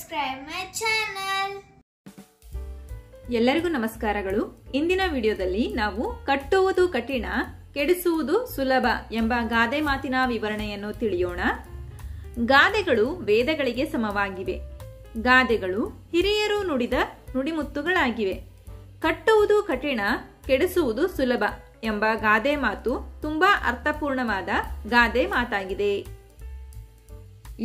subscribe my channel. ಎಲ್ಲರಿಗೂ ನಮಸ್ಕಾರಗಳು. ಇಂದಿನ ವಿಡಿಯೋದಲ್ಲಿ ನಾವು ಕಟ್ಟುವುದು ಕಠಿಣ, ಕೆಡಿಸುವುದು ಸುಲಭ ಎಂಬ ಗಾದೆ ಮಾತಿನ ವಿವರಣೆಯನ್ನು ತಿಳಿಯೋಣ. ಗಾದೆಗಳು ವೇದಗಳಿಗೆ ಸಮವಾಗಿವೆ. ಗಾದೆಗಳು ಹಿರಿಯರು ನುಡಿದ ನುಡಿಮುತ್ತುಗಳಾಗಿವೆ. ಕಟ್ಟುವುದು ಕಠಿಣ, ಕೆಡಿಸುವುದು ಸುಲಭ ಎಂಬ ಗಾದೆ ಮಾತು ತುಂಬಾ ಅರ್ಥಪೂರ್ಣವಾದ ಗಾದೆ ಮಾತಾಗಿದೆ.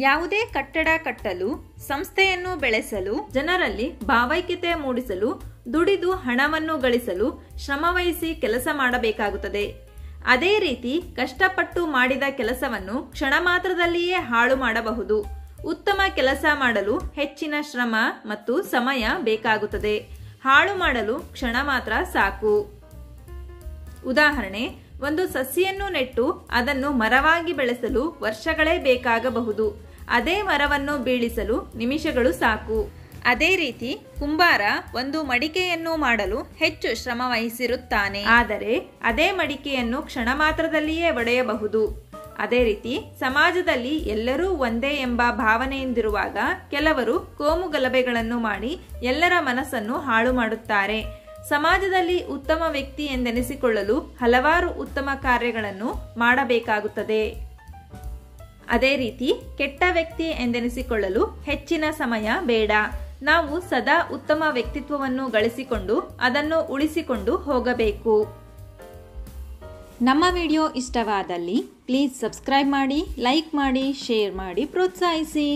ಯಾವುದೇ ಕಟ್ಟಡ ಕಟ್ಟಲು, ಸಂಸ್ಥೆಯನ್ನು ಬೆಳೆಸಲು, ಜನರಲ್ಲಿ ಭಾವೈಕ್ಯತೆ ಮೂಡಿಸಲು, ದುಡಿದು ಹಣವನ್ನು ಗಳಿಸಲು ಶ್ರಮವಹಿಸಿ ಕೆಲಸ ಮಾಡಬೇಕಾಗುತ್ತದೆ. ಅದೇ ರೀತಿ ಕಷ್ಟಪಟ್ಟು ಮಾಡಿದ ಕೆಲಸವನ್ನು ಕ್ಷಣ ಮಾತ್ರದಲ್ಲಿಯೇ ಹಾಳು ಮಾಡಬಹುದು. ಉತ್ತಮ ಕೆಲಸ ಮಾಡಲು ಹೆಚ್ಚಿನ ಶ್ರಮ ಮತ್ತು ಸಮಯ ಬೇಕಾಗುತ್ತದೆ. ಹಾಳು ಮಾಡಲು ಕ್ಷಣ ಮಾತ್ರ ಸಾಕು. ಉದಾಹರಣೆ, ಒಂದು ಸಸಿಯನ್ನು ನೆಟ್ಟು ಅದನ್ನು ಮರವಾಗಿ ಬೆಳೆಸಲು ವರ್ಷಗಳೇ ಬೇಕಾಗಬಹುದು. ಅದೇ ಮರವನ್ನು ಬೀಳಿಸಲು ನಿಮಿಷಗಳು ಸಾಕು. ಅದೇ ರೀತಿ ಕುಂಬಾರ ಒಂದು ಮಡಿಕೆಯನ್ನು ಮಾಡಲು ಹೆಚ್ಚು ಶ್ರಮ ವಹಿಸಿರುತ್ತಾನೆ. ಆದರೆ ಅದೇ ಮಡಿಕೆಯನ್ನು ಕ್ಷಣ ಮಾತ್ರದಲ್ಲಿಯೇ ಒಡೆಯಬಹುದು. ಅದೇ ರೀತಿ ಸಮಾಜದಲ್ಲಿ ಎಲ್ಲರೂ ಒಂದೇ ಎಂಬ ಭಾವನೆಯಿಂದಿರುವಾಗ ಕೆಲವರು ಕೋಮು ಗಲಭೆಗಳನ್ನು ಮಾಡಿ ಎಲ್ಲರ ಮನಸ್ಸನ್ನು ಹಾಳು ಮಾಡುತ್ತಾರೆ. ಸಮಾಜದಲ್ಲಿ ಉತ್ತಮ ವ್ಯಕ್ತಿ ಎಂದೆನಿಸಿಕೊಳ್ಳಲು ಹಲವಾರು ಉತ್ತಮ ಕಾರ್ಯಗಳನ್ನು ಮಾಡಬೇಕಾಗುತ್ತದೆ. ಅದೇ ರೀತಿ ಕೆಟ್ಟ ವ್ಯಕ್ತಿ ಎಂದೆನಿಸಿಕೊಳ್ಳಲು ಹೆಚ್ಚಿನ ಸಮಯ ಬೇಡ. ನಾವು ಸದಾ ಉತ್ತಮ ವ್ಯಕ್ತಿತ್ವವನ್ನು ಗಳಿಸಿಕೊಂಡು ಅದನ್ನು ಉಳಿಸಿಕೊಂಡು ಹೋಗಬೇಕು. ನಮ್ಮ ವಿಡಿಯೋ ಇಷ್ಟವಾದಲ್ಲಿ ಪ್ಲೀಸ್ ಸಬ್ಸ್ಕ್ರೈಬ್ ಮಾಡಿ, ಲೈಕ್ ಮಾಡಿ, ಶೇರ್ ಮಾಡಿ, ಪ್ರೋತ್ಸಾಹಿಸಿ.